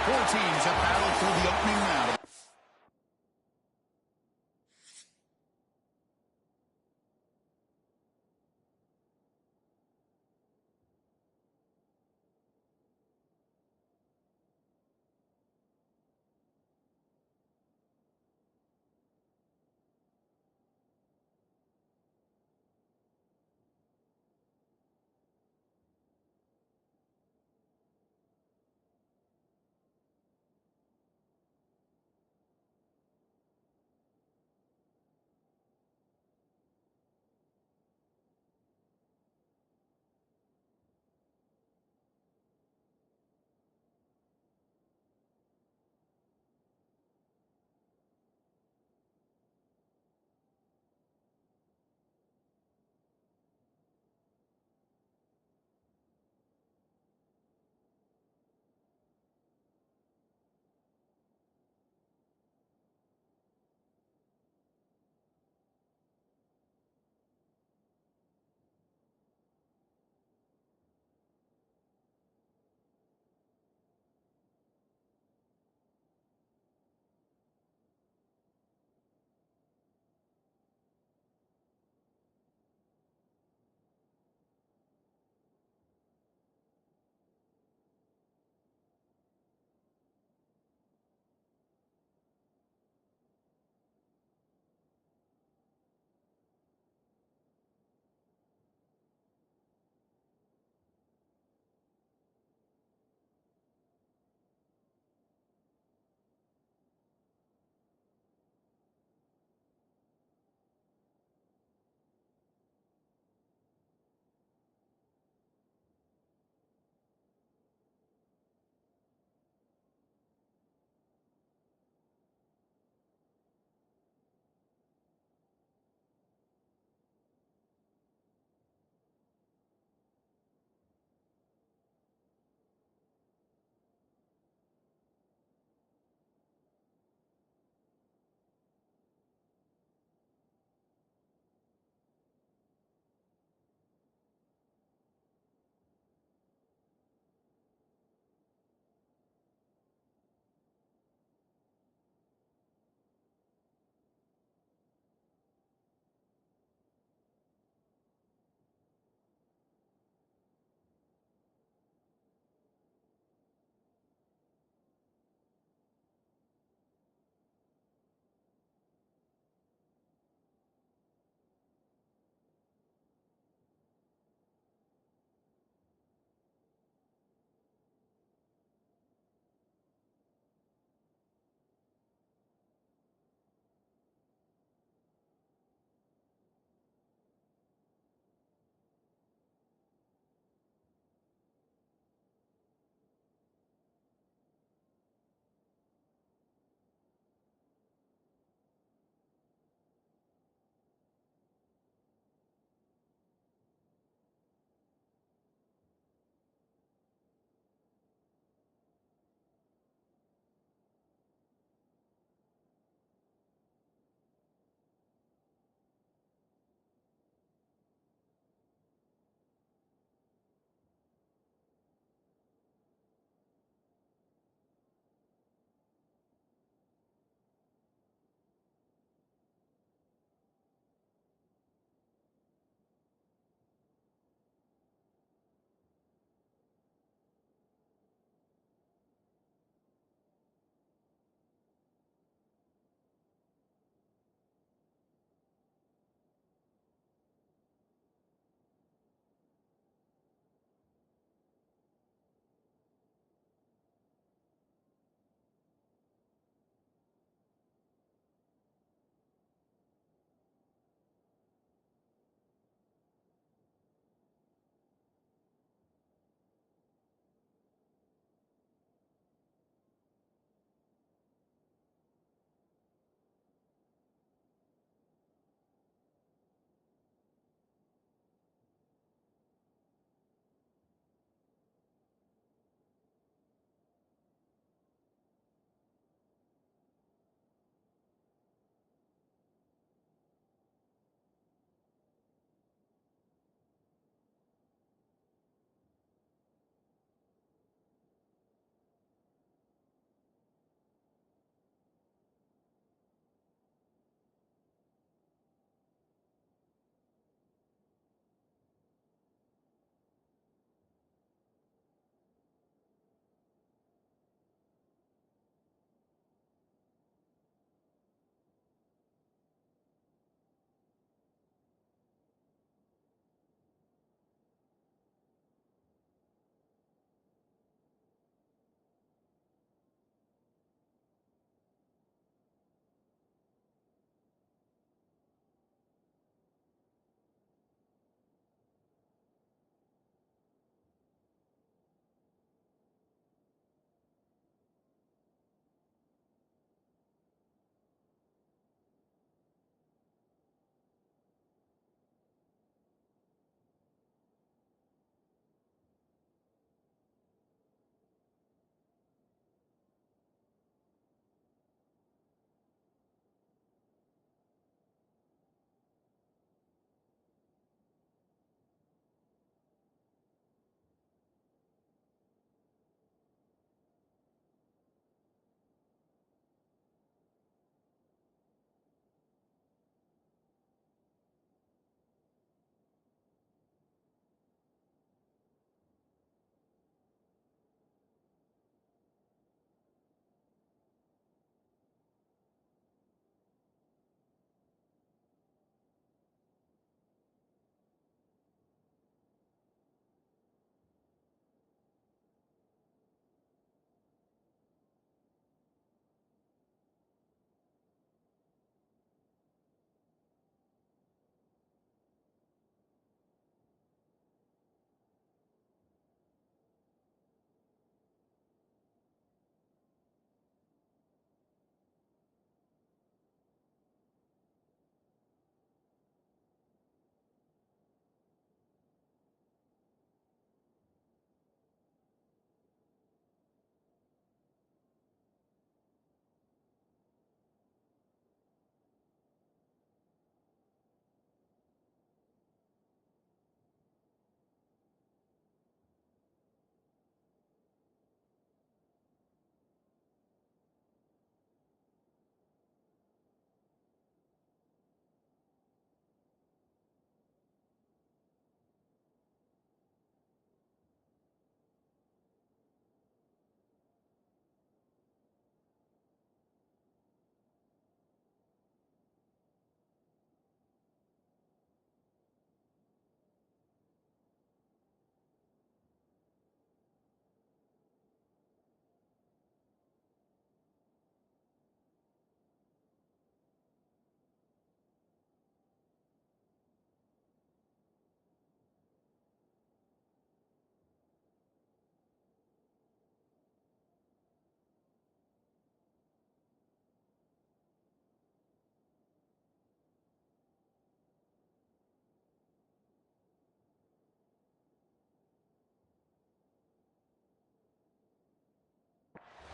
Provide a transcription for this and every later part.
Four teams have battled through the opening round.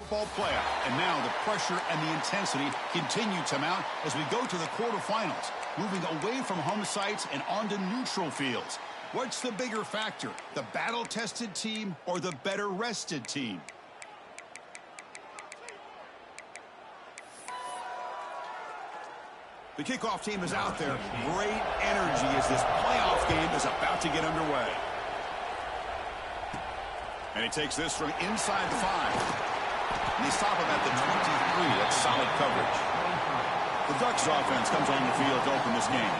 football playoff. And now the pressure and the intensity continue to mount as we go to the quarterfinals, moving away from home sites and onto neutral fields. What's the bigger factor, the battle-tested team or the better-rested team? The kickoff team is out there. Great energy as this playoff game is about to get underway. And he takes this from inside the 5. And they stop him at the 23. That's solid coverage. The Ducks offense comes on the field to open this game.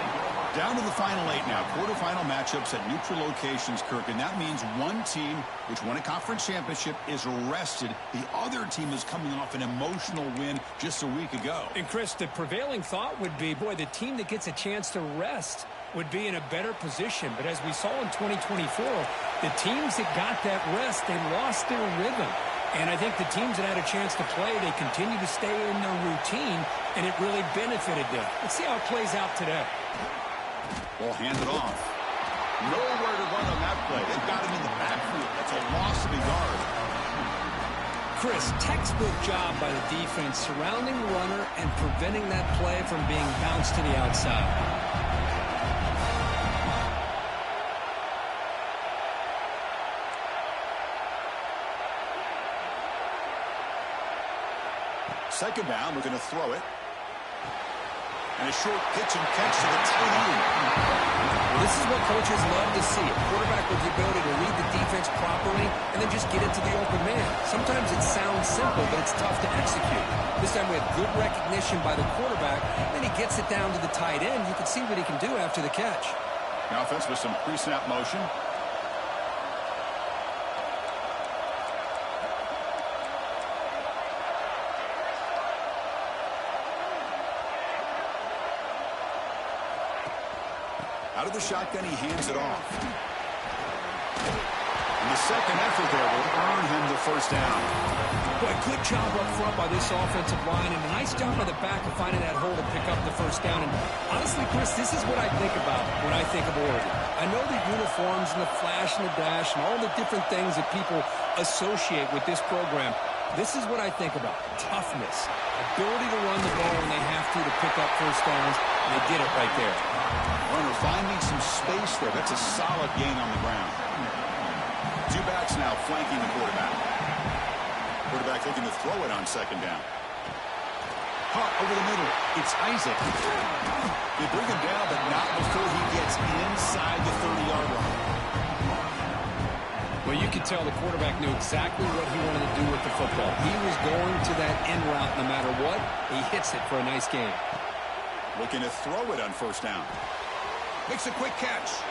Down to the final 8 now. Quarterfinal matchups at neutral locations, Kirk. And that means one team, which won a conference championship, is rested. The other team is coming off an emotional win just a week ago. And, Chris, the prevailing thought would be, boy, the team that gets a chance to rest would be in a better position. But as we saw in 2024, the teams that got that rest, they lost their rhythm. And I think the teams that had a chance to play, they continue to stay in their routine, and it really benefited them. Let's see how it plays out today. Ball handed off. Nowhere to run on that play. They've got him in the backfield. That's a loss of a yard. Chris, textbook job by the defense surrounding the runner and preventing that play from being bounced to the outside. Second down, we're going to throw it. And a short pitch and catch to the tight end. Well, this is what coaches love to see. A quarterback with the ability to read the defense properly and then just get it to the open man. Sometimes it sounds simple, but it's tough to execute. This time we had good recognition by the quarterback. Then he gets it down to the tight end. You can see what he can do after the catch. The offense with some pre-snap motion. Out of the shotgun, he hands it off. And the second effort there will earn him the first down. Boy, good job up front by this offensive line, and a nice job by the back of finding that hole to pick up the first down. And honestly, Chris, this is what I think about when I think of Oregon. I know the uniforms and the flash and the dash and all the different things that people associate with this program. This is what I think about. Toughness. Ability to run the ball when they have to pick up first downs, and they did it right there. Runner finding some space there. That's a solid gain on the ground. Two backs now flanking the quarterback. Quarterback looking to throw it on second down. Caught over the middle. It's Isaac. They bring him down, but not before he gets inside the 30-yard line. Well, you could tell the quarterback knew exactly what he wanted to do with the football. He was going to that end route no matter what. He hits it for a nice gain. Looking to throw it on first down. Makes a quick catch.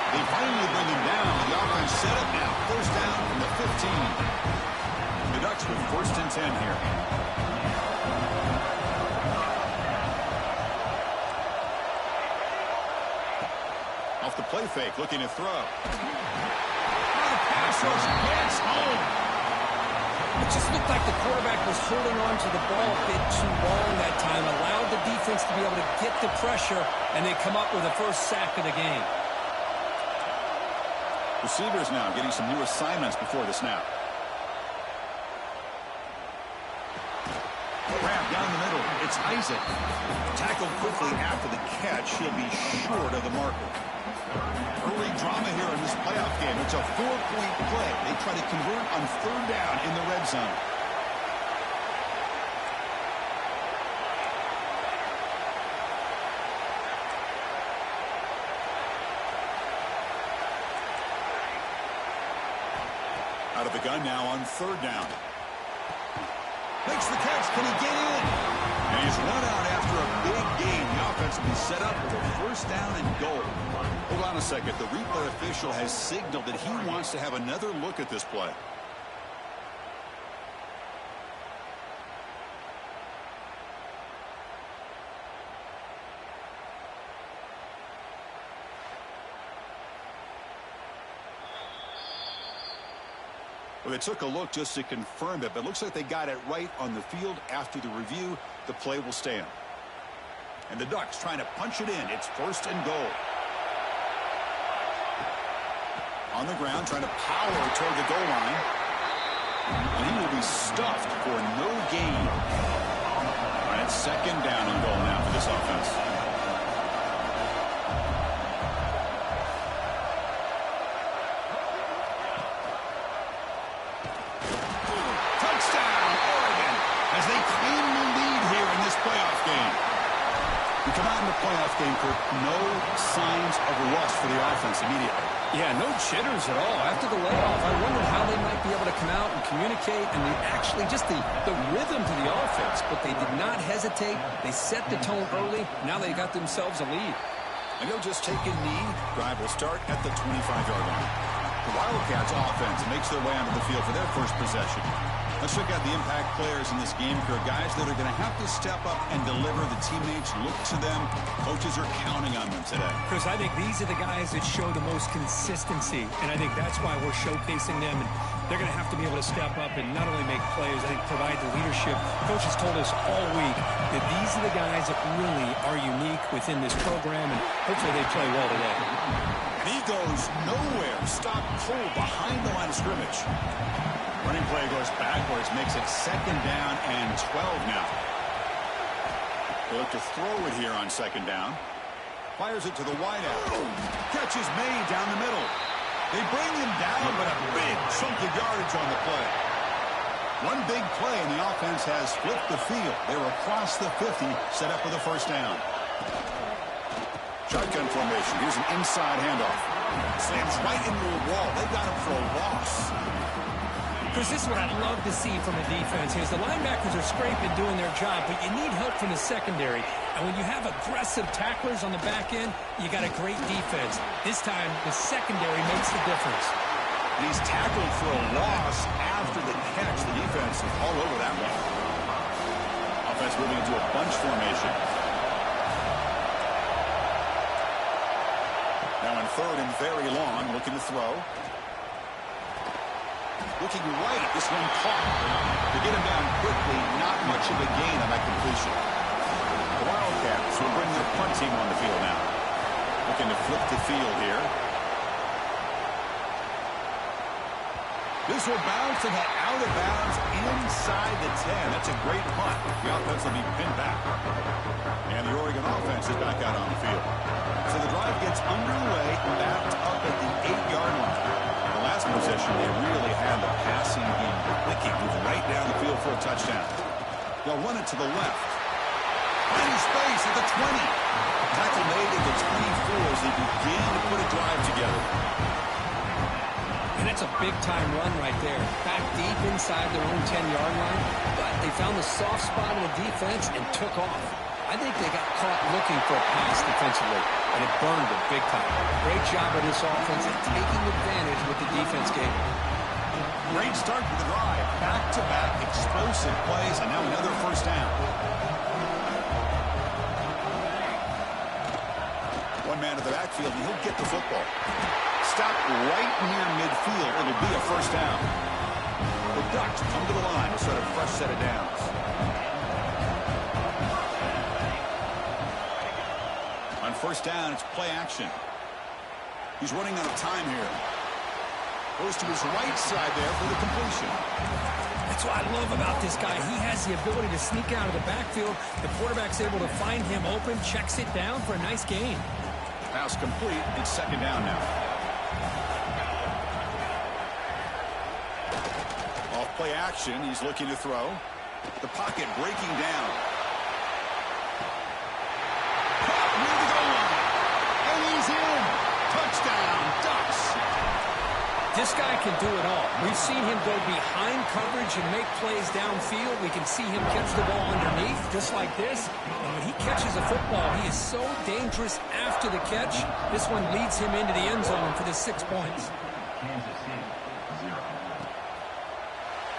They finally bring him down. The offense set up now. First down from the 15. The Ducks with first and 10 here. Off the play fake, looking to throw. The pass rush gets home. It just looked like the quarterback was holding on to the ball a bit too long that time, allowed the defense to be able to get the pressure, and they come up with the first sack of the game. Receivers now getting some new assignments before the snap. Grab down the middle. It's Isaac. Tackled quickly after the catch. He'll be short of the marker. Early drama here in this playoff game. It's a 4-point play. They try to convert on third down in the red zone. Out of the gun now on third down. Makes the catch. Can he get in? And he's run out after a big gain. The offense will be set up with a first down and goal. Hold on a second. The replay official has signaled that he wants to have another look at this play. Well, they took a look just to confirm it, but it looks like they got it right on the field. After the review, the play will stand. And the Ducks trying to punch it in. It's first and goal. On the ground, trying to power toward the goal line. stuffed for no gain. All right, second down and goal now for this offense. Touchdown, Oregon, as they claim the lead here in this playoff game. We come out in the playoff game for no signs of rust for the offense immediately. Yeah, no jitters at all. After the layoff, I wondered how they might be able to come out and communicate and actually just the rhythm to the offense. But they did not hesitate. They set the tone early. Now they got themselves a lead. And they'll just take a knee. Drive will start at the 25-yard line. The Wildcats offense makes their way onto the field for their first possession. Let's check out the impact players in this game. There are guys that are going to have to step up and deliver. The teammates look to them. Coaches are counting on them today. Chris, I think these are the guys that show the most consistency, and I think that's why we're showcasing them. And they're going to have to be able to step up and not only make plays, I think provide the leadership. Coach has told us all week that these are the guys that really are unique within this program, and hopefully they play well today. And he goes nowhere. Stopped cold behind the line of scrimmage. Running play goes backwards, makes it second down and 12 now. They look to throw it here on second down. Fires it to the wideout. Catch is made down the middle. They bring him down, but a big chunk of yardage on the play. One big play, and the offense has flipped the field. They're across the 50, set up with a first down. Shotgun formation. Here's an inside handoff. Slams right into a wall. They got him for a loss. Chris, this is what I'd love to see from a defense. Is the linebackers are scraping, doing their job, but you need help from the secondary. And when you have aggressive tacklers on the back end, you got a great defense. This time, the secondary makes the difference. He's tackled for a loss after the catch. The defense is all over that one. Offense moving into a bunch formation. Now in third and very long, looking to throw. Looking right, this one caught. To get him down quickly, not much of a gain on that completion. The Wildcats will bring their punt team on the field now. Looking to flip the field here. This will bounce and head out of bounds inside the 10. That's a great punt. The offense will be pinned back. And the Oregon offense is back out on the field. So the drive gets underway, backed up at the 8-yard line. Last possession, they really had the passing game clicking, moving right down the field for a touchdown. They'll run it to the left. Finding space at the 20. Tackle made at the 24 as they begin to put a drive together. And that's a big-time run right there. Back deep inside their own 10-yard line, but they found the soft spot in the defense and took off. I think they got caught looking for a pass defensively, and it burned them big time. Great job of this offense at taking advantage with the defense game. Great start to the drive. Back-to-back explosive plays, and now another first down. One man at the backfield, and he'll get the football. Stopped right near midfield. It'll be a first down. The Ducks come to the line to start a fresh set of downs. On first down, it's play action. He's running out of time here. Goes to his right side there for the completion. That's what I love about this guy. He has the ability to sneak out of the backfield. The quarterback's able to find him open, checks it down for a nice gain. Pass complete. It's second down now. Off play action. He's looking to throw. The pocket breaking down. Near the goal line. And he's in. Touchdown, Ducks. This guy can do it all. We've seen him go behind coverage and make plays downfield. We can see him catch the ball underneath, just like this. And when he catches a football, he is so dangerous after the catch. This one leads him into the end zone for the 6 points.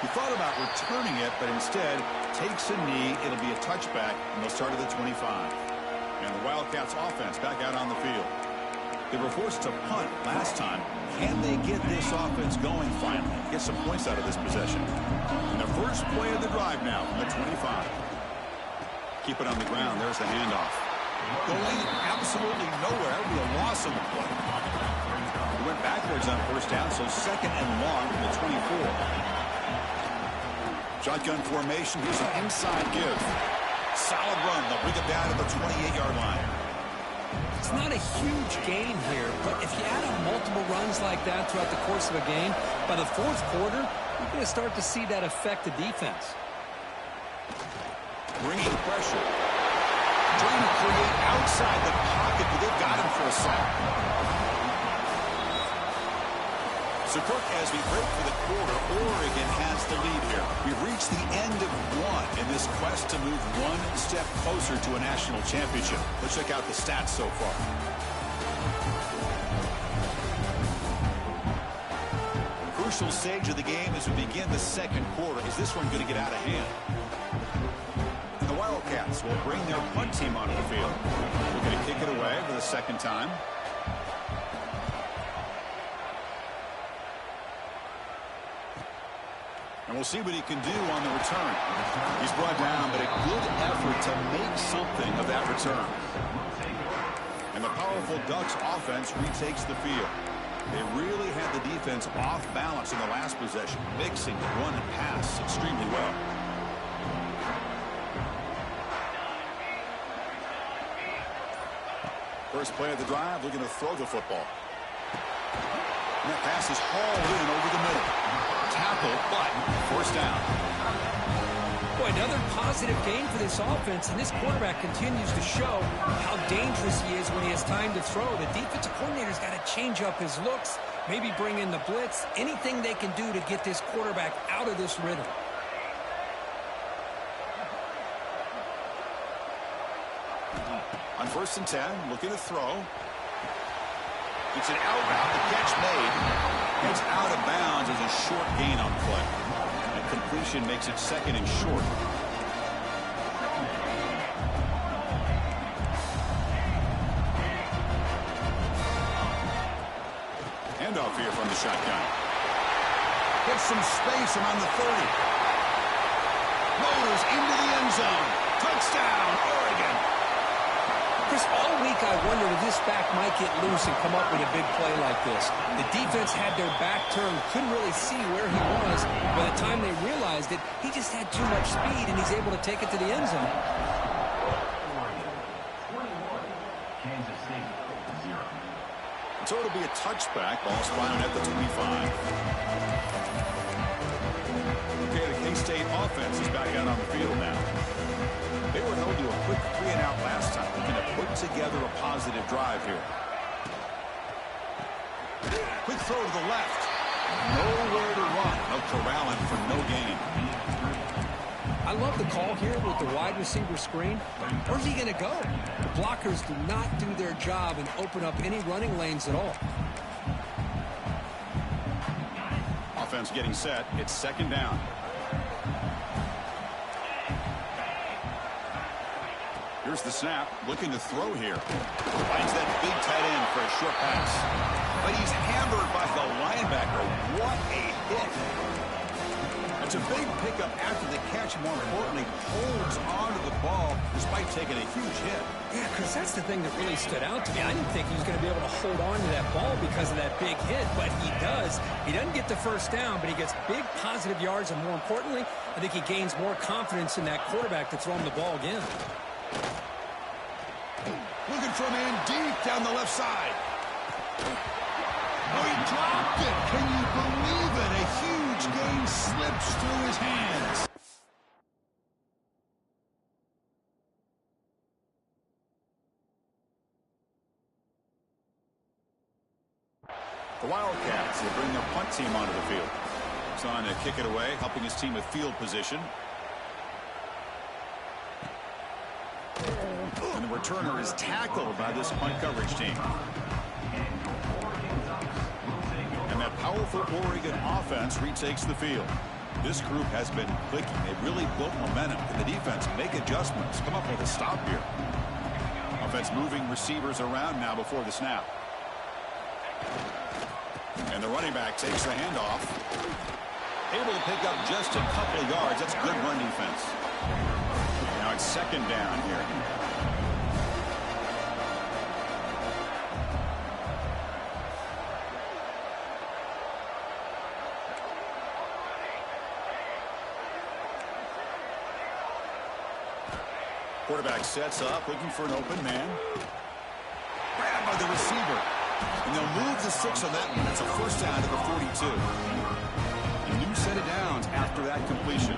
He thought about returning it, but instead takes a knee. It'll be a touchback, and they'll start at the 25. And the Wildcats offense back out on the field. They were forced to punt last time. Can they get this offense going finally? Get some points out of this possession. And the first play of the drive now from the 25. Keep it on the ground. There's the handoff. Going absolutely nowhere. It'll be a loss on the play. He went backwards on first down, so second and long from the 24. Shotgun formation. Here's an inside give. Solid run. They'll bring it down to the 28-yard line. It's not a huge gain here, but if you add up multiple runs like that throughout the course of a game, by the fourth quarter, you're going to start to see that affect the defense. Bringing pressure. Trying to create outside the pocket, but they've got him for a sack. So, Kirk, as we break for the quarter, Oregon has the lead here. We've reached the end of one in this quest to move one step closer to a national championship. Let's check out the stats so far. Crucial stage of the game as we begin the second quarter. Is this one going to get out of hand? And the Wildcats will bring their punt team onto the field. We're going to kick it away for the second time. And we'll see what he can do on the return. He's brought down, but a good effort to make something of that return. And the powerful Ducks offense retakes the field. They really had the defense off balance in the last possession, mixing the run and pass extremely well. First play of the drive, looking to throw the football. And that pass is hauled in over the middle. Tackle, but forced down. Boy, another positive gain for this offense, and this quarterback continues to show how dangerous he is when he has time to throw. The defensive coordinator's got to change up his looks, maybe bring in the blitz, anything they can do to get this quarterback out of this rhythm. On 1st and 10, looking to throw. It's an outbound. The catch made. It's out of bounds as a short gain on play. And completion makes it second and short. Handoff here from the shotgun. Gets some space around the 30. Motors into the end zone. Touchdown, Oregon. Chris, all week I wondered if this back might get loose and come up with a big play like this. The defense had their back turned, couldn't really see where he was. By the time they realized it, he just had too much speed, and he's able to take it to the end zone. So it'll be a touchback. Ball spotted at the 25. Okay, the K-State offense is back out on the field now. They were held to a quick 3-and-out last time. They're going to put together a positive drive here. Quick throw to the left. Nowhere to run. No corralling for no gain. I love the call here with the wide receiver screen. Where's he going to go? Blockers do not do their job and open up any running lanes at all. Offense getting set. It's second down. Here's the snap, looking to throw here. Finds that big tight end for a short pass. But he's hammered by the linebacker. What a hit. It's a big pickup after the catch. More importantly, holds onto the ball despite taking a huge hit. Yeah, Chris, that's the thing that really stood out to me. I didn't think he was going to be able to hold on to that ball because of that big hit, but he does. He doesn't get the first down, but he gets big positive yards, and more importantly, I think he gains more confidence in that quarterback to throw him the ball again. Looking for a man deep down the left side. Oh, he dropped it. Can you believe it? A huge gain slips through his hands. The Wildcats will bring their punt team onto the field. It's on to kick it away, helping his team with field position. And the returner is tackled by this punt coverage team. And that powerful Oregon offense retakes the field. This group has been clicking. They've really built momentum. Can the defense make adjustments? Come up with a stop here. Offense moving receivers around now before the snap. And the running back takes the handoff. Able to pick up just a couple of yards. That's good run defense. Now it's second down here. Quarterback sets up, looking for an open man. Grabbed by the receiver. And they'll move the 6 on that one. It's a first down to the 42. A new set of downs after that completion.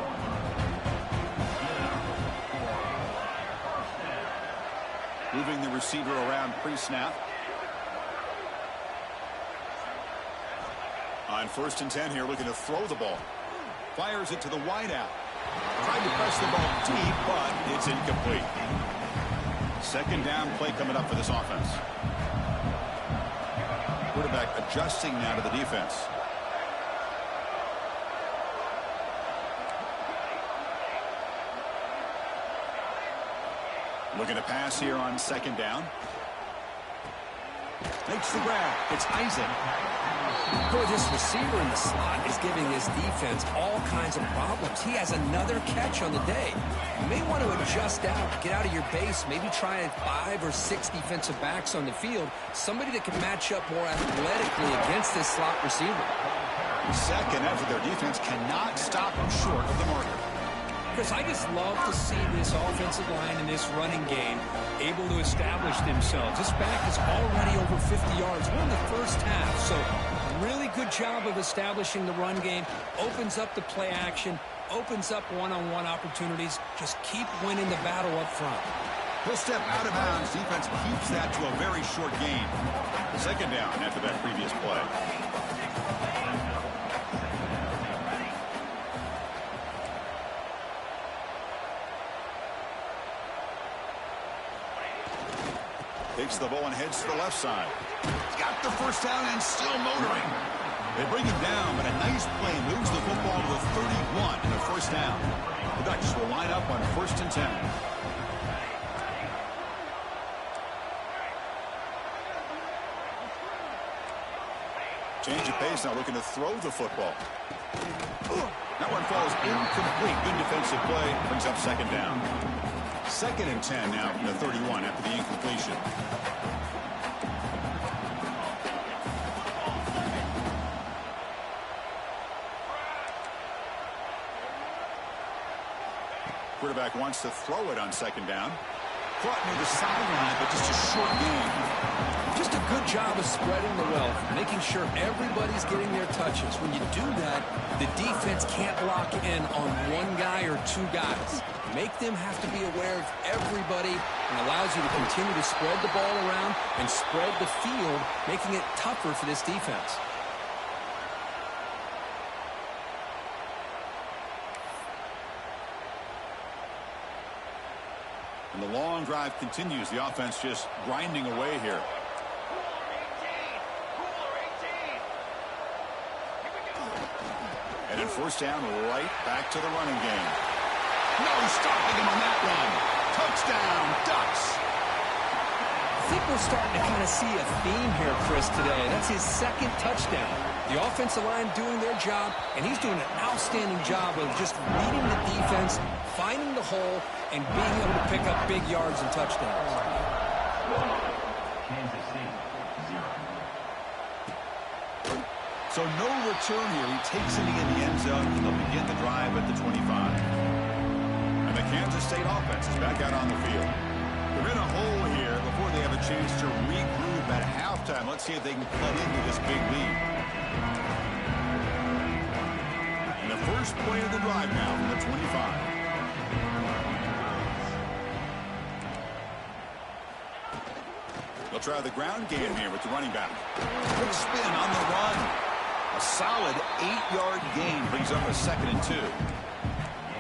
Moving the receiver around pre-snap. On 1st and 10 here, looking to throw the ball. Fires it to the wideout. Tried to press the ball deep, but it's incomplete. 2nd down play coming up for this offense. Quarterback adjusting now to the defense. Looking to pass here on 2nd down. Makes the grab. It's Isaac. Boy, this receiver in the slot is giving his defense all kinds of problems. He has another catch on the day. You may want to adjust out, get out of your base, maybe try 5 or 6 defensive backs on the field, somebody that can match up more athletically against this slot receiver. Second effort, their defense cannot stop them short of the marker. Chris, I just love to see this offensive line and this running game able to establish themselves. This back is already over 50 yards. We're in the first half, so really good job of establishing the run game. Opens up the play action, opens up one-on-one opportunities. Just keep winning the battle up front. He'll step out of bounds. Defense keeps that to a very short gain. 2nd down after that previous play. Takes the ball and heads to the left side. He's got the first down and still motoring. They bring him down, but a nice play moves the football to the 31 and a first down. The Ducks will line up on 1st and 10. Change of pace now, looking to throw the football. That one falls incomplete. Good defensive play. Brings up 2nd down. 2nd and 10 now from the 31 after the incompletion. Quarterback wants to throw it on 2nd down. Caught near the sideline, but just a short gain. Just a good job of spreading the wealth, making sure everybody's getting their touches. When you do that, the defense can't lock in on one guy or 2 guys. Make them have to be aware of everybody and allows you to continue to spread the ball around and spread the field, making it tougher for this defense. And the long drive continues. The offense just grinding away here. And in 1st down, right back to the running game. No stopping him on that one. Touchdown, Ducks. I think we're starting to kind of see a theme here, Chris, today. That's his 2nd touchdown. The offensive line doing their job, and he's doing an outstanding job of just reading the defense, finding the hole, and being able to pick up big yards and touchdowns. So no return here. He takes it in the end zone, and they'll begin the drive at the 25. And the Kansas State offense is back out on the field. They're in a hole here before they have a chance to regroup at halftime. Let's see if they can cut into this big lead. And the first play of the drive now from the 25. They'll try the ground game here with the running back. Quick spin on the run. A solid 8-yard gain brings up a 2nd and 2.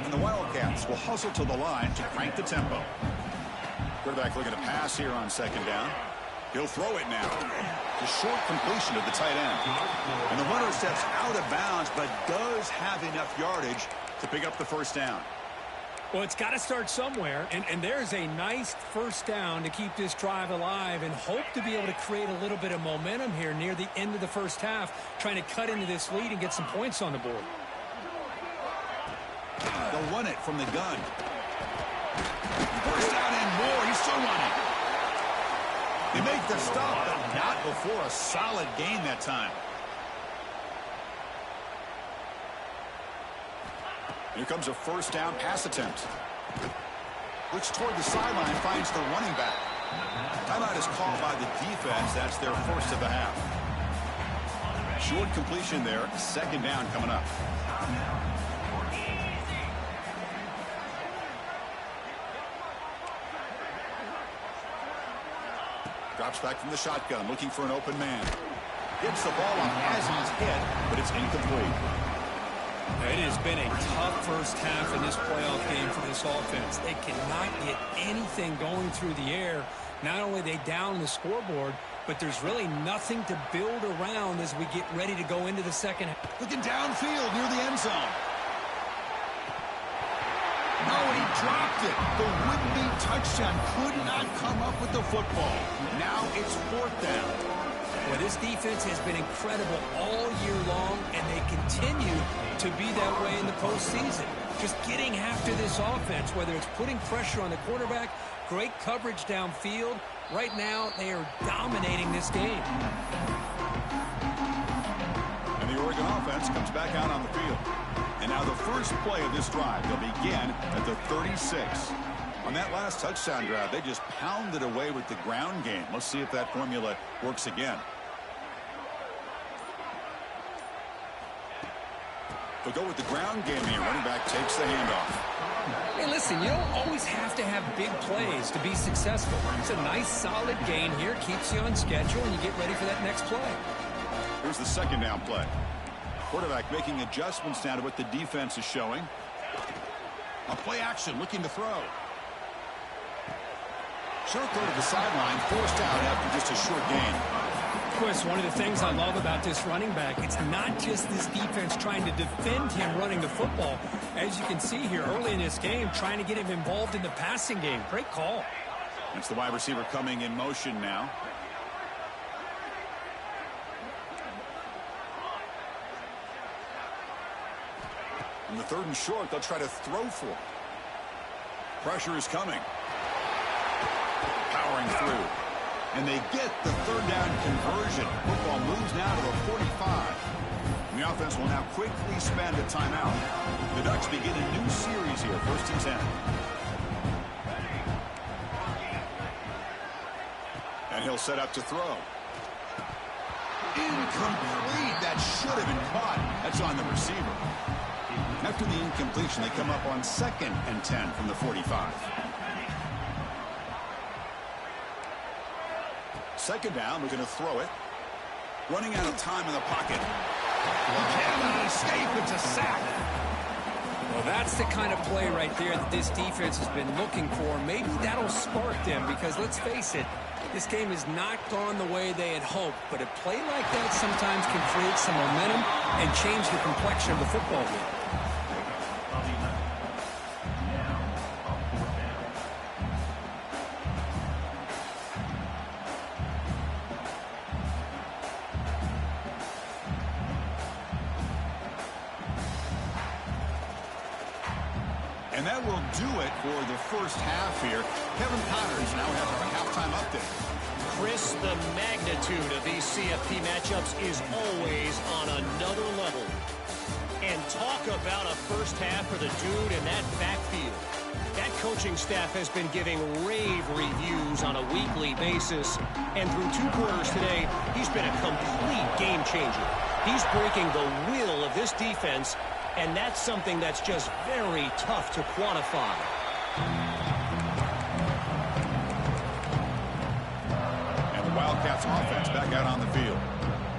And the Wildcats will hustle to the line to crank the tempo. Quarterback looking to pass here on 2nd down. He'll throw it now. The short completion of the tight end. And the runner steps out of bounds, but does have enough yardage to pick up the first down. Well, it's got to start somewhere, and there's a nice first down to keep this drive alive and hope to be able to create a little bit of momentum here near the end of the first half, trying to cut into this lead and get some points on the board. They'll run it from the gun. First down and more. He's still running. They make the stop, but not before a solid gain that time. Here comes a first down pass attempt. Looks toward the sideline, finds the running back. Timeout is called by the defense. That's their first of the half. Short completion there. Second down coming up. Drops back from the shotgun, looking for an open man. Gets the ball up as he's hit, but it's incomplete. It has been a tough first half in this playoff game for this offense. They cannot get anything going through the air. Not only are they down the scoreboard, but there's really nothing to build around as we get ready to go into the second half. Looking downfield near the end zone. Oh, and he dropped it. The would-be touchdown could not come up with the football. Now it's fourth down. Well, this defense has been incredible all year long, and they continue to be that way in the postseason. Just getting after this offense, whether it's putting pressure on the quarterback, great coverage downfield. Right now, they are dominating this game. And the Oregon offense comes back out on the field. And now the first play of this drive, they'll begin at the 36. On that last touchdown drive, they just pounded away with the ground game. Let's see if that formula works again. They'll go with the ground game here. Running back takes the handoff. Hey, listen, you don't always have to have big plays to be successful. It's a nice, solid gain here. Keeps you on schedule, and you get ready for that next play. Here's the second down play. Quarterback making adjustments now to what the defense is showing. A play action, looking to throw. Short throw to the sideline, forced out after just a short gain. Chris, one of the things I love about this running back, it's not just this defense trying to defend him running the football. As you can see here early in this game, trying to get him involved in the passing game. Great call. That's the wide receiver coming in motion now. On the third and short, they'll try to throw for it. Pressure is coming. Powering through. And they get the third down conversion. Football moves now to the 45. And the offense will now quickly spend a timeout. The Ducks begin a new series here, 1st and 10. And he'll set up to throw. Incomplete. That should have been caught. That's on the receiver. After the incompletion, they come up on 2nd and 10 from the 45. Second down, we're going to throw it. Running out of time in the pocket. He cannot escape. It's a sack. Well, that's the kind of play right there that this defense has been looking for. Maybe that'll spark them because, let's face it, this game has not gone the way they had hoped. But a play like that sometimes can create some momentum and change the complexion of the football game. And that will do it for the first half here. Kevin Connors now has our halftime update. Chris, the magnitude of these CFP matchups is always on another level. And talk about a first half for the dude in that backfield. That coaching staff has been giving rave reviews on a weekly basis. And through 2 quarters today, he's been a complete game changer. He's breaking the will of this defense. And that's something that's just very tough to quantify. And the Wildcats offense back out on the field.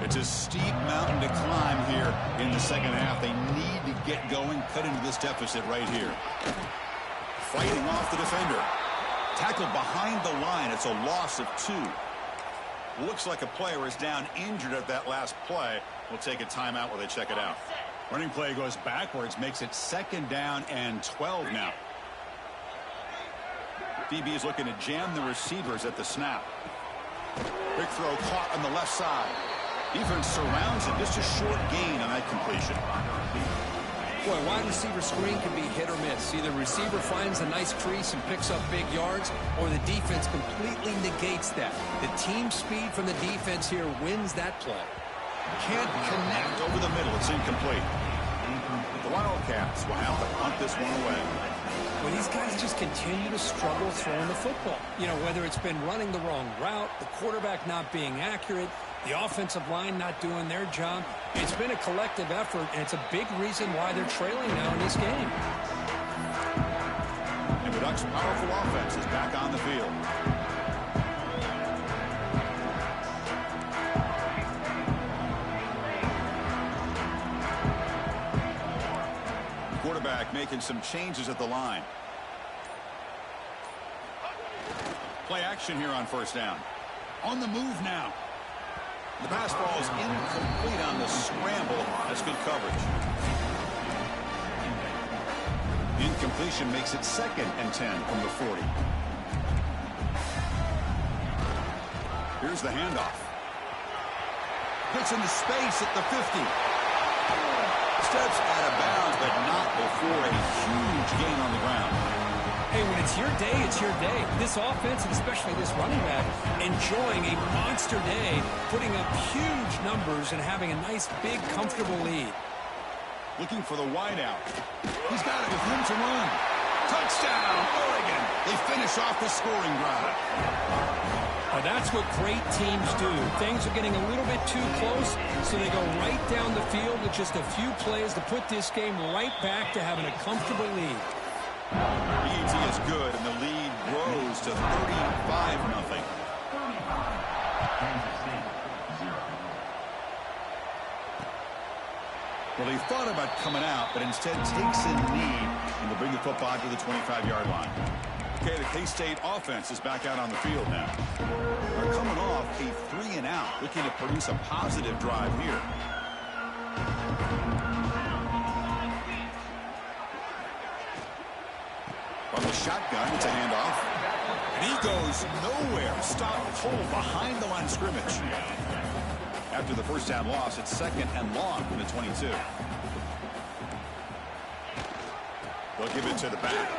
It's a steep mountain to climb here in the second half. They need to get going, cut into this deficit right here. Fighting off the defender. Tackled behind the line. It's a loss of 2. Looks like a player is down injured at that last play. We'll take a timeout while they check it out. Running play goes backwards, makes it 2nd down and 12 now. DB is looking to jam the receivers at the snap. Big throw caught on the left side. Defense surrounds it. Just a short gain on that completion. Boy, wide receiver screen can be hit or miss. Either receiver finds a nice crease and picks up big yards, or the defense completely negates that. The team speed from the defense here wins that play. Can't connect over the middle. It's incomplete. The Wildcats will have to punt this one away. Well, these guys just continue to struggle throwing the football. You know, whether it's been running the wrong route, the quarterback not being accurate, the offensive line not doing their job. It's been a collective effort, and it's a big reason why they're trailing now in this game. And the Ducks' powerful offense is back on the field. Quarterback making some changes at the line. Play action here on first down. On the move now. The pass ball is incomplete on the scramble. That's good coverage. Incompletion makes it 2nd and 10 from the 40. Here's the handoff. Gets into space at the 50. Steps out of bounds, but not before a huge gain on the ground. Hey, when it's your day, it's your day. This offense, and especially this running back, enjoying a monster day, putting up huge numbers and having a nice, big, comfortable lead. Looking for the wideout. He's got it with room to run. Touchdown, Oregon. They finish off the scoring drive. Now that's what great teams do. Things are getting a little bit too close, so they go right down the field with just a few plays to put this game right back to having a comfortable lead. ET is good, and the lead grows to 35-0. Well, he thought about coming out, but instead takes a knee and will bring the football to the 25-yard line. Okay, the K-State offense is back out on the field now. They're coming off a 3-and-out, looking to produce a positive drive here. From the shotgun, it's a handoff. And he goes nowhere. Stop pulled behind the line of scrimmage. After the first down loss, it's 2nd and long from the 22. They'll give it to the back.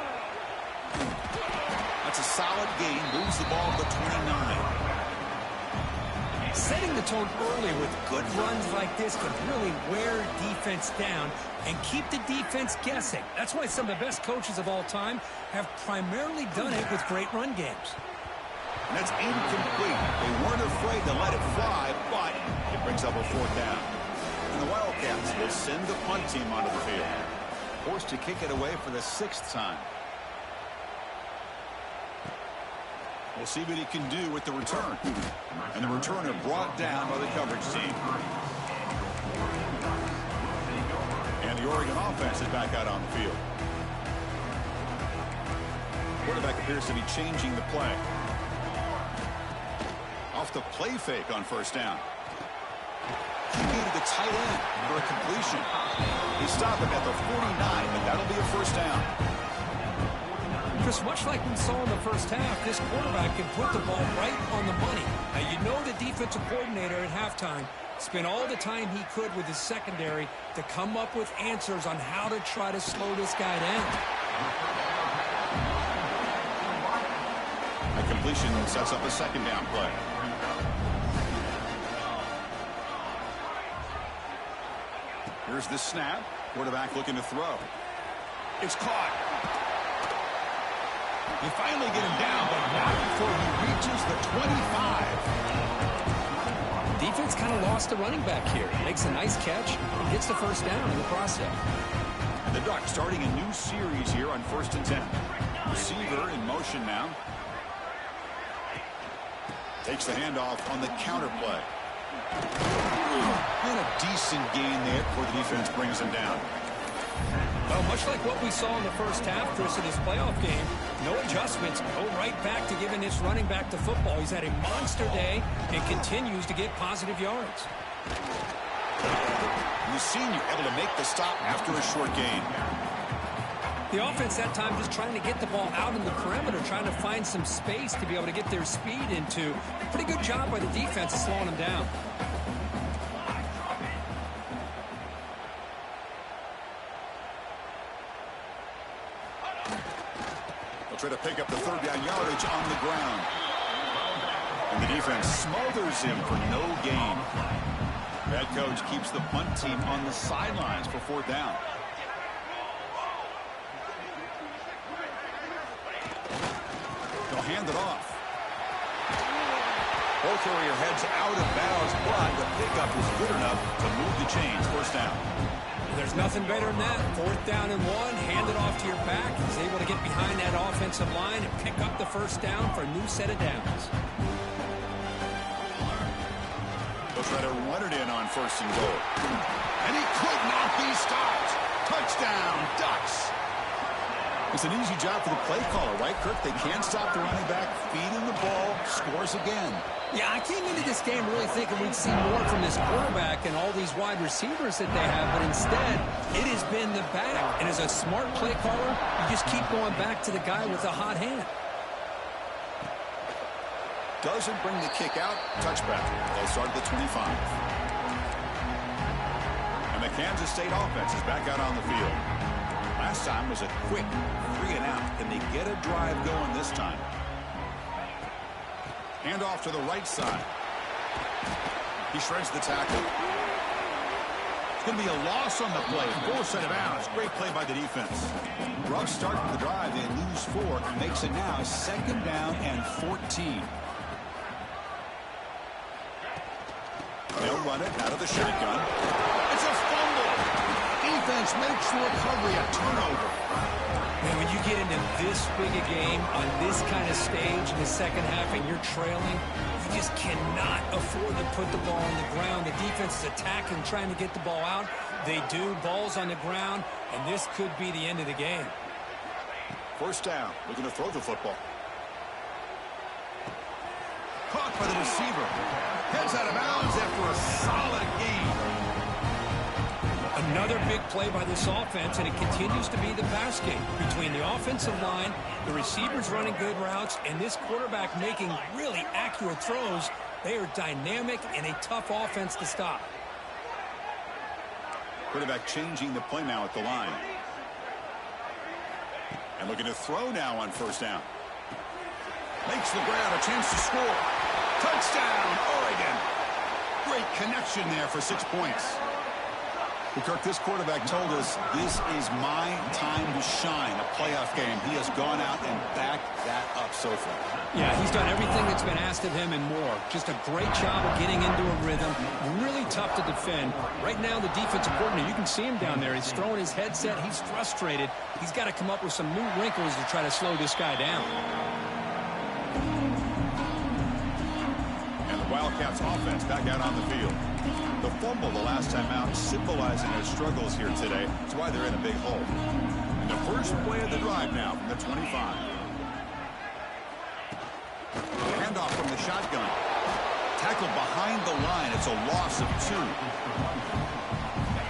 That's a solid gain. Moves the ball to the 29. Setting the tone early with good runs like this can really wear defense down and keep the defense guessing. That's why some of the best coaches of all time have primarily done it with great run games. And that's incomplete. They weren't afraid to let it fly, but it brings up a 4th down. And the Wildcats will send the punt team onto the field. Forced to kick it away for the 6th time. We'll see what he can do with the return. And the returner brought down by the coverage team. And the Oregon offense is back out on the field. Quarterback appears to be changing the play. Off the play fake on first down. He gave the tight end for a completion. He stopped him at the 49, but that'll be a first down. Chris, much like we saw in the first half, this quarterback can put the ball right on the money. Now, you know the defensive coordinator at halftime spent all the time he could with his secondary to come up with answers on how to try to slow this guy down. A completion sets up a 2nd down play. Here's the snap. Quarterback looking to throw. It's caught. They finally get him down, but not before he reaches the 25. Defense kind of lost the running back here. Makes a nice catch and gets the first down in the process. And the Ducks starting a new series here on 1st and 10. Receiver in motion now. Takes the handoff on the counter play. And a decent gain there before the defense brings him down. Well, much like what we saw in the first half, Chris, in this playoff game, no adjustments. Go right back to giving this running back the football. He's had a monster day and continues to get positive yards. The senior able to make the stop after a short gain. The offense that time just trying to get the ball out in the perimeter, trying to find some space to be able to get their speed into. Pretty good job by the defense of slowing them down. Try to pick up the 3rd down yardage on the ground. And the defense smothers him for no gain. Head coach keeps the punt team on the sidelines for 4th down. hand it off. Ball carrier heads out of bounds, but the pickup is good enough to move the chains. First down. There's nothing better than that. 4th down and 1. Hand it off to your back. He's able to get behind that offensive line and pick up the first down for a new set of downs. They'll try to run it in on 1st and goal. And he could not be stopped. Touchdown, Ducks. It's an easy job for the play caller, right, Kirk? They can't stop the running back, feed him the ball, scores again. Yeah, I came into this game really thinking we'd see more from this quarterback and all these wide receivers that they have, but instead, it has been the back. And as a smart play caller, you just keep going back to the guy with the hot hand. Doesn't bring the kick out. Touchback. They'll start at the 25. And the Kansas State offense is back out on the field. Last time was a quick 3 and out. Can they get a drive going this time? Hand off to the right side. He shreds the tackle. It's going to be a loss on the play. 4 set of bounds. Great play by the defense. Rough start to the drive. They lose 4. And makes it now 2nd down and 14. They'll run it out of the shotgun. It's a fumble. Defense makes the recovery a turnover. Man, when you get into this big a game on this kind of stage in the second half and you're trailing, you just cannot afford to put the ball on the ground. The defense is attacking, trying to get the ball out. They do. Ball's on the ground, and this could be the end of the game. First down. Looking to throw the football. Caught by the receiver. Heads out of bounds after a solid gain. Another big play by this offense, and it continues to be the pass game. Between the offensive line, the receivers running good routes, and this quarterback making really accurate throws, they are dynamic and a tough offense to stop. Quarterback changing the play now at the line. And looking to throw now on 1st down. Makes the grab, a chance to score. Touchdown, Oregon. Great connection there for 6 points. Well, Kirk, this quarterback told us this is my time to shine, a playoff game. He has gone out and backed that up so far. Yeah, he's done everything that's been asked of him and more. Just a great job of getting into a rhythm. Really tough to defend. Right now, the defensive coordinator, you can see him down there. He's throwing his headset. He's frustrated. He's got to come up with some new wrinkles to try to slow this guy down. Wildcats offense back out on the field. The fumble the last time out symbolizing their struggles here today. That's why they're in a big hole. And the first play of the drive now from the 25. Handoff from the shotgun. Tackled behind the line. It's a loss of 2.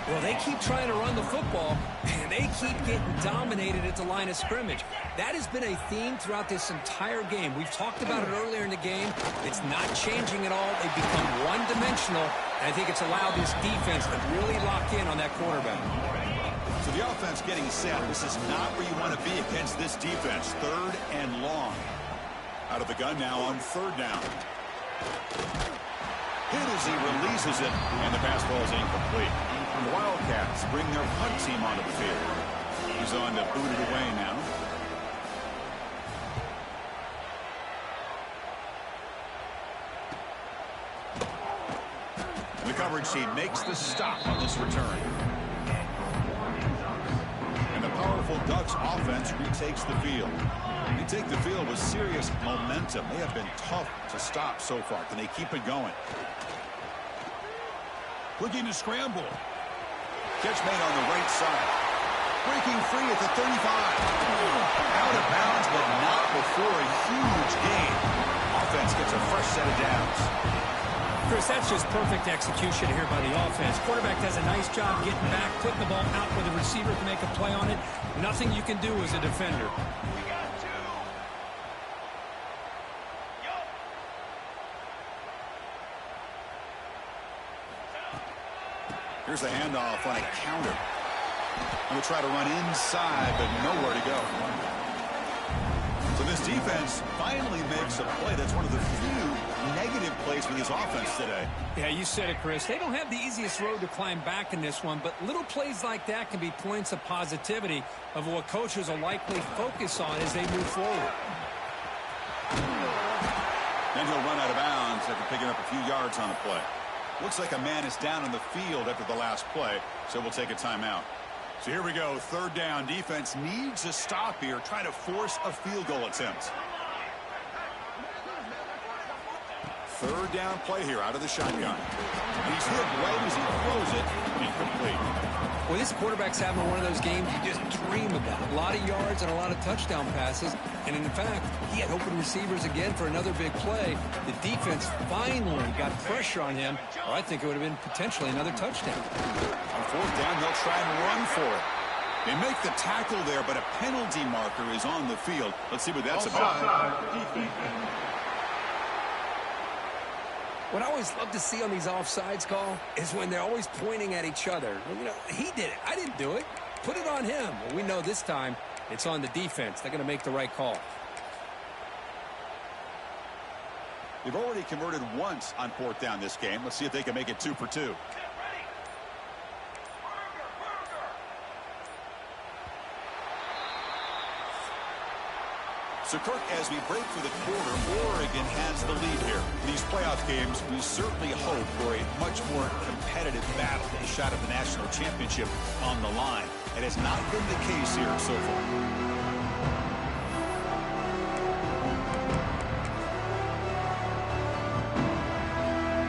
Well, they keep trying to run the football, and they keep getting dominated at the line of scrimmage. That has been a theme throughout this entire game. We've talked about it earlier in the game. It's not changing at all. They've become one-dimensional, and I think it's allowed this defense to really lock in on that quarterback. So the offense getting set. This is not where you want to be against this defense. 3rd and long. Out of the gun now on 3rd down. Hit as he releases it, and the pass ball is incomplete. The Wildcats bring their punt team onto the field. He's on to boot it away now. The coverage team makes the stop on this return. And the powerful Ducks offense retakes the field. They take the field with serious momentum. They have been tough to stop so far. Can they keep it going? Looking to scramble. Catch made on the right side. Breaking free at the 35. Out of bounds, but not before a huge gain. Offense gets a fresh set of downs. Chris, that's just perfect execution here by the offense. Quarterback does a nice job getting back, putting the ball out where the receiver can make a play on it. Nothing you can do as a defender. Here's the handoff on a counter. And we'll try to run inside, but nowhere to go. So this defense finally makes a play. That's one of the few negative plays for this offense today. Yeah, you said it, Chris. They don't have the easiest road to climb back in this one, but little plays like that can be points of positivity of what coaches will likely focus on as they move forward. And he'll run out of bounds after picking up a few yards on the play. Looks like a man is down in the field after the last play, so we'll take a timeout. So here we go, third down. Defense needs a stop here, try to force a field goal attempt. Third down play here out of the shotgun. And he's hit right as he throws it. Incomplete. Well, this quarterback's having one of those games you just dream about. A lot of yards and a lot of touchdown passes. And in fact, he had open receivers again for another big play. The defense finally got pressure on him, or I think it would have been potentially another touchdown. On fourth down, they'll try and run for it. They make the tackle there, but a penalty marker is on the field. Let's see what that's about. What I always love to see on these offsides call is when they're always pointing at each other. You know, he did it. I didn't do it. Put it on him. Well, we know this time it's on the defense. They're going to make the right call. They've already converted once on fourth down this game. Let's see if they can make it 2 for 2. So, Kirk, as we break for the quarter, Oregon has the lead here. In these playoff games, we certainly hope for a much more competitive battle, a shot at the national championship on the line. It has not been the case here so far.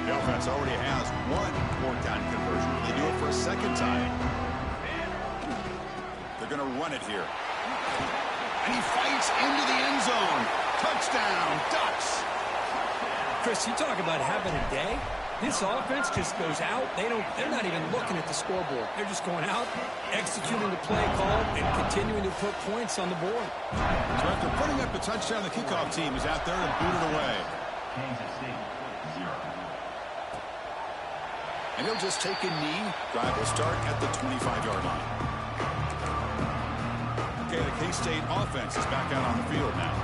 The offense already has one fourth down conversion. They do it for a second time. They're going to run it here. And he fights into the end zone. Touchdown, Ducks. Chris, you talk about having a day. This offense just goes out. They're not even looking at the scoreboard. They're just going out, executing the play call, and continuing to put points on the board. So after putting up a touchdown, the kickoff team is out there and booted away. And he'll just take a knee. Drive will start at the 25-yard line. Okay, the K-State offense is back out on the field now.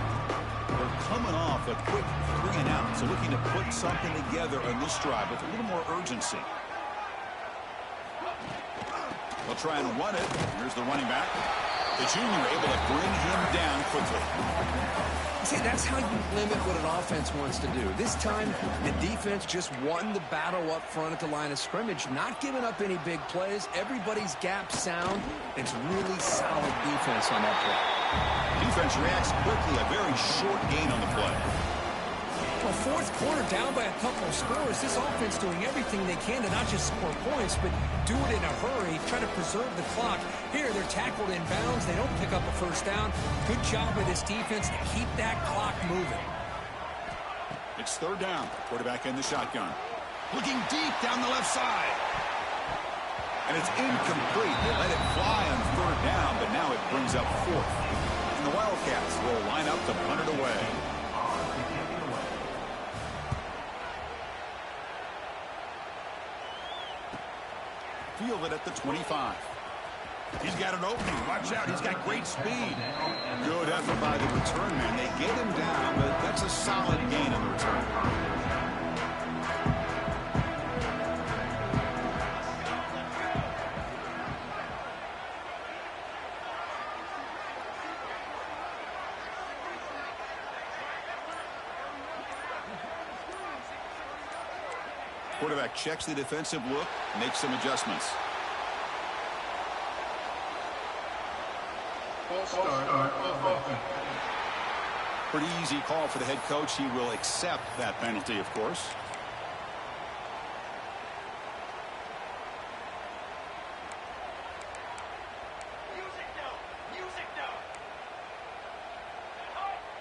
They're coming off a quick 3-and-out, so looking to put something together on this drive with a little more urgency. They'll try and run it. Here's the running back. The junior able to bring him down quickly. See, that's how you limit what an offense wants to do. This time, the defense just won the battle up front at the line of scrimmage, not giving up any big plays. Everybody's gap sound. It's really solid defense on that play. Defense reacts quickly. A very short gain on the play. Well, fourth quarter down by a couple of scores. This offense doing everything they can to not just score points, but do it in a hurry, try to preserve the clock. Here, they're tackled in bounds. They don't pick up a first down. Good job by this defense to keep that clock moving. It's third down. Quarterback in the shotgun. Looking deep down the left side. And it's incomplete. They let it fly on third down, but now it brings up fourth. And the Wildcats will line up to punt it away. Field it at the 25. He's got an opening. Watch out. He's got great speed. Good effort by the return man. They get him down, but that's a solid gain on the return. Quarterback checks the defensive look, makes some adjustments. Pretty easy call for the head coach. He will accept that penalty, of course.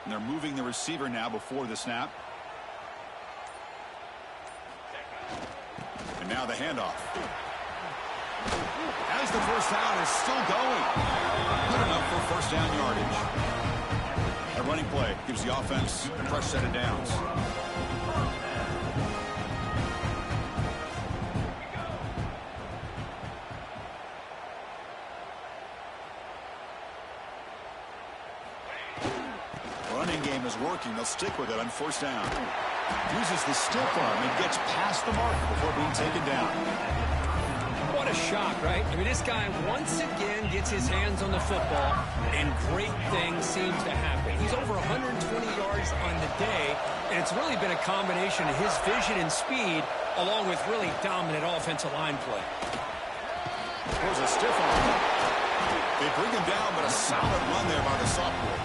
And they're moving the receiver now before the snap. And now the handoff. As the first down is still going. Good enough for first down yardage. A running play gives the offense a fresh set of downs. Running game is working. They'll stick with it on first down. Uses the stiff arm and gets past the mark before being taken down. What a shock, right? I mean, this guy once again gets his hands on the football, and great things seems to happen. He's over 120 yards on the day, and it's really been a combination of his vision and speed along with really dominant offensive line play. There's a stiff arm. They bring him down, but a solid run there by the sophomore.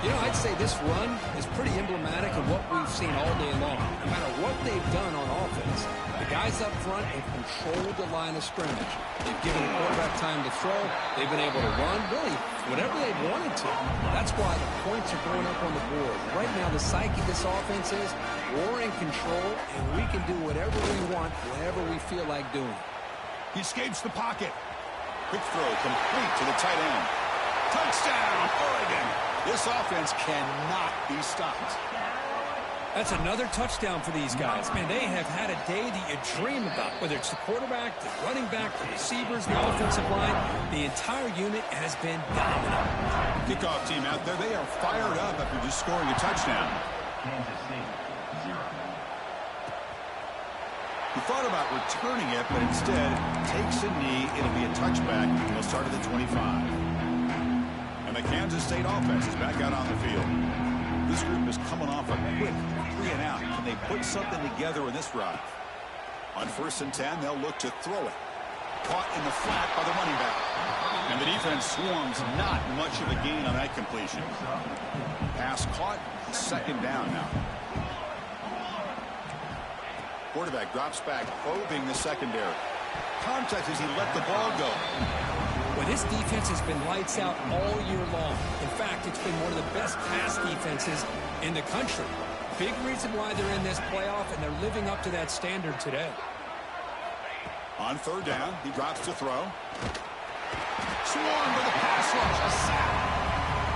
You know, I'd say this run is pretty emblematic of what we've seen all day long. No matter what they've done on offense, the guys up front have controlled the line of scrimmage. They've given the quarterback time to throw. They've been able to run, really, whatever they've wanted to. That's why the points are going up on the board. Right now, the psyche of this offense is we're in control, and we can do whatever we want, whenever we feel like doing. He escapes the pocket. Quick throw complete to the tight end. Touchdown, Oregon. This offense cannot be stopped. That's another touchdown for these guys. Man, they have had a day that you dream about, whether it's the quarterback, the running back, the receivers, the offensive line. The entire unit has been dominant. Kickoff team out there, they are fired up after just scoring a touchdown. He thought about returning it, but instead takes a knee. It'll be a touchback. He'll start at the 25. And the Kansas State offense is back out on the field. This group is coming off a quick 3-and-out. Can they put something together in this drive? On 1st and 10, they'll look to throw it. Caught in the flat by the running back. And the defense swarms, not much of a gain on that completion. Pass caught, 2nd down now. Quarterback drops back, probing the secondary. Contact as he let the ball go. Well, this defense has been lights out all year long. In fact, it's been one of the best pass defenses in the country. Big reason why they're in this playoff, and they're living up to that standard today. On 3rd down, he drops to throw. Swarmed by the pass rush, a sack.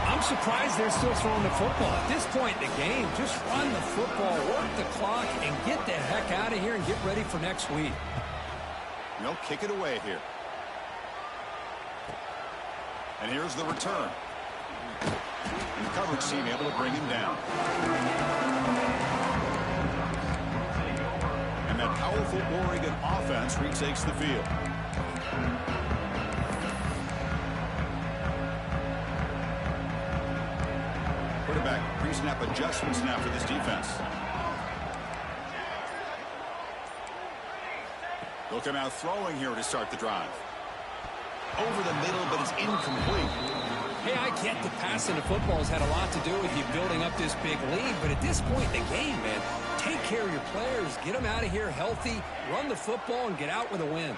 I'm surprised they're still throwing the football. At this point in the game, just run the football, work the clock, and get the heck out of here and get ready for next week. They'll kick it away here. And here's the return. And the coverage team able to bring him down. And that powerful Oregon offense retakes the field. Quarterback pre-snap adjustments now for this defense. They'll come out throwing here to start the drive. Over the middle, but it's incomplete. Hey, I get the passing of football has had a lot to do with you building up this big lead, but at this point in the game, man, take care of your players, get them out of here healthy, run the football, and get out with a win.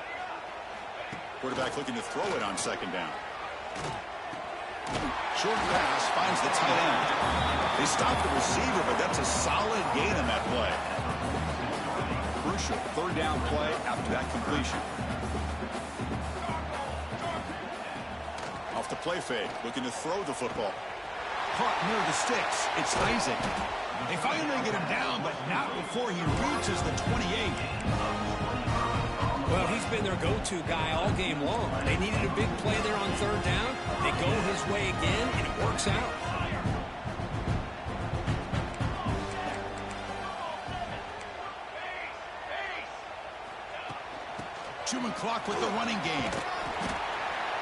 Quarterback looking to throw it on 2nd down. Short pass finds the tight end. They stop the receiver, but that's a solid gain on that play. Crucial 3rd down play after that completion. Off the play fake, looking to throw the football. Caught near the sticks. It's Isaac. They finally get him down, but not before he reaches the 28. Well, he's been their go-to guy all game long. They needed a big play there on 3rd down. They go his way again, and it works out. Human clock with the running game.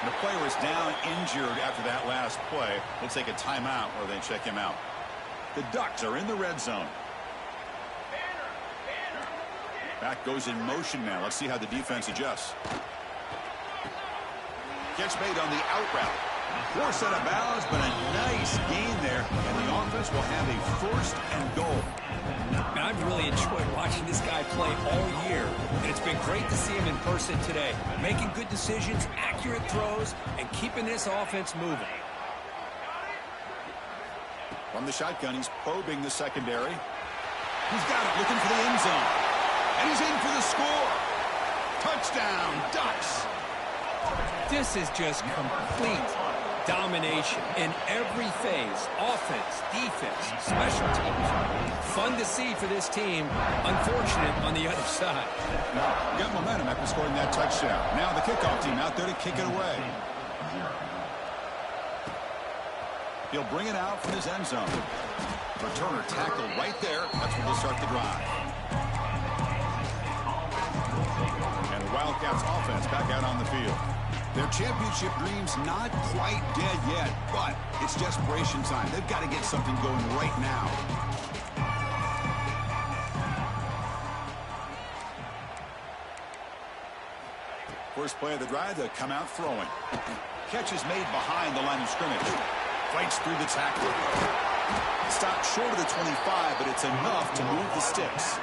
And the player is down injured after that last play. We'll take a timeout or they check him out. The Ducks are in the red zone. Back goes in motion now. Let's see how the defense adjusts. Catch made on the out route. Force out of bounds, but a nice gain there. And the offense will have a 1st and goal. Man, I've really enjoyed watching this guy play all year, and it's been great to see him in person today. Making good decisions, accurate throws, and keeping this offense moving. From the shotgun, he's probing the secondary. He's got it, looking for the end zone. And he's in for the score. Touchdown, Ducks. This is just complete domination in every phase. Offense, defense, special teams. Fun to see for this team. Unfortunate on the other side. Got momentum after scoring that touchdown. Now the kickoff team out there to kick it away. He'll bring it out from his end zone. Returner tackled right there. That's where they'll start the drive. And the Wildcats offense back out on the field. Their championship dream's not quite dead yet, but it's desperation time. They've got to get something going right now. First play of the drive, they'll come out throwing. Catch is made behind the line of scrimmage. Fights through the tackle. Stopped short of the 25, but it's enough to move the sticks.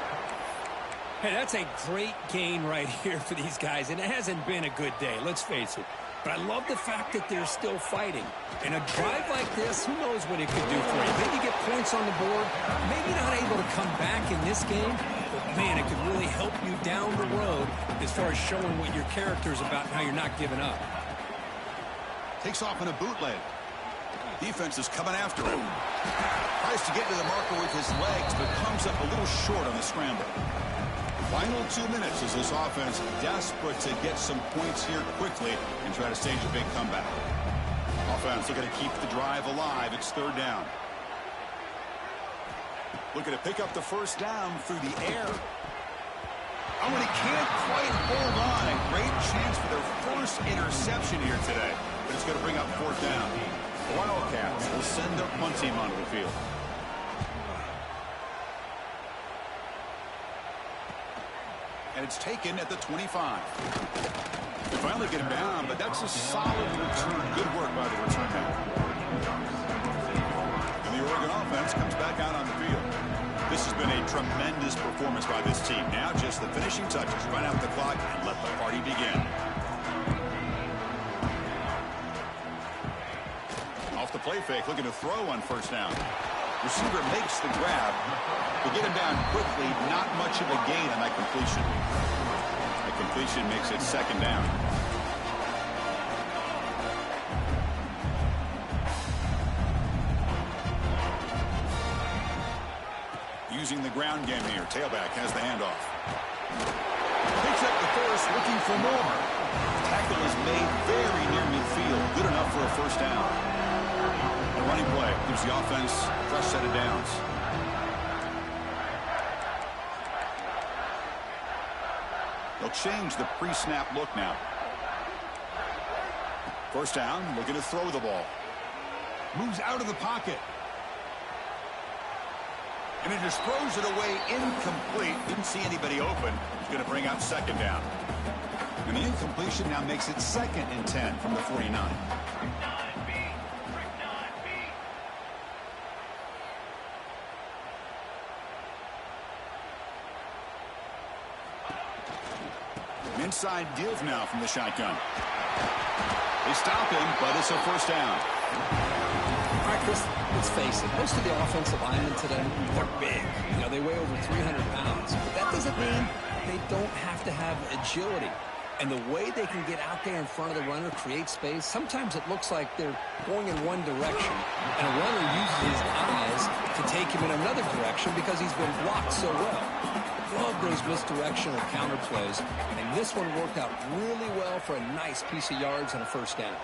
Hey, that's a great gain right here for these guys, and it hasn't been a good day, let's face it. But I love the fact that they're still fighting. And a drive like this, who knows what it could do for you. Maybe get points on the board, maybe not able to come back in this game, but man, it could really help you down the road as far as showing what your character's about and how you're not giving up. Takes off in a bootleg. Defense is coming after him. Tries to get to the marker with his legs, but comes up a little short on the scramble. Final 2 minutes as this offense desperate to get some points here quickly and try to stage a big comeback. Offense looking to keep the drive alive. It's third down. Looking to pick up the first down through the air. Oh, and he can't quite hold on. A great chance for their first interception here today. But it's going to bring up fourth down. The Wildcats will send their punt team onto the field. And it's taken at the 25. They finally get him down, but that's a solid return. Good work by the return man. And the Oregon offense comes back out on the field. This has been a tremendous performance by this team. Now just the finishing touches. Run out the clock and let the party begin. Off the play fake, looking to throw on first down. Receiver makes the grab. To get him down quickly, not much of a gain on that completion. The completion makes it second down. Using the ground game here. Tailback has the handoff. Picks up the first, looking for more. The tackle is made very near midfield. Good enough for a first down. The running play gives the offense a fresh set of downs. They'll change the pre-snap look now. First down, looking to throw the ball. Moves out of the pocket. And it just throws it away incomplete. Didn't see anybody open. He's going to bring out second down. And the incompletion now makes it second and 10 from the 49. Inside deals now from the shotgun. They stop him, but it's a first down. All right, Chris, let's face it. Most of the offensive linemen today, they're big. You know, they weigh over 300 pounds. But that doesn't mean they don't have to have agility. And the way they can get out there in front of the runner, create space, sometimes it looks like they're going in one direction. And a runner uses his eyes to take him in another direction because he's been blocked so well. Love those misdirection or counter plays. And this one worked out really well for a nice piece of yards and a first down.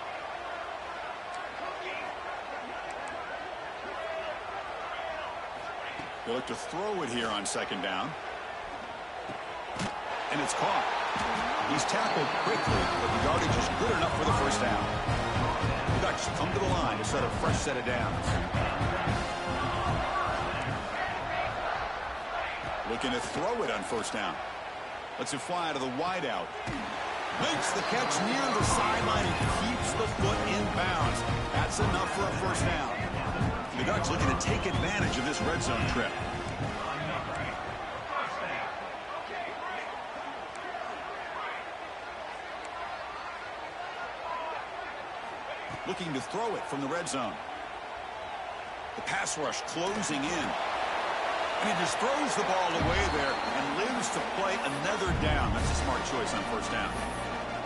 They look to throw it here on second down. And it's caught. He's tackled quickly, but the yardage is good enough for the first down. The Ducks come to the line to set a fresh set of downs. Looking to throw it on first down. Lets it fly out of the wideout. Makes the catch near the sideline and keeps the foot in bounds. That's enough for a first down. The Ducks looking to take advantage of this red zone trip. Looking to throw it from the red zone. The pass rush closing in. And he just throws the ball away there and lives to play another down. That's a smart choice on first down.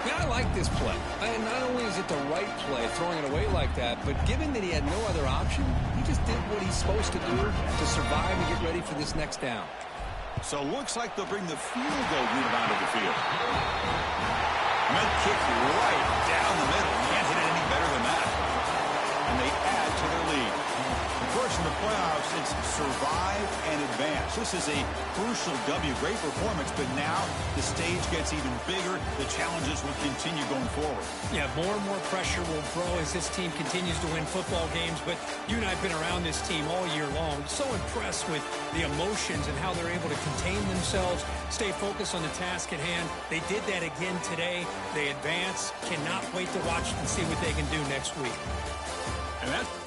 Yeah, I like this play. And not only is it the right play, throwing it away like that, but given that he had no other option, he just did what he's supposed to do to survive and get ready for this next down. So looks like they'll bring the field goal unit onto the field. Med kick right down the middle. Can't hit it any better than that. And they add to their lead. course, in the playoffs, it's survive and advance. This is a crucial W. Great performance, but now the stage gets even bigger. The challenges will continue going forward. Yeah, more and more pressure will grow as this team continues to win football games, but you and I have been around this team all year long. So impressed with the emotions and how they're able to contain themselves, stay focused on the task at hand. They did that again today. They advance. Cannot wait to watch and see what they can do next week. And that's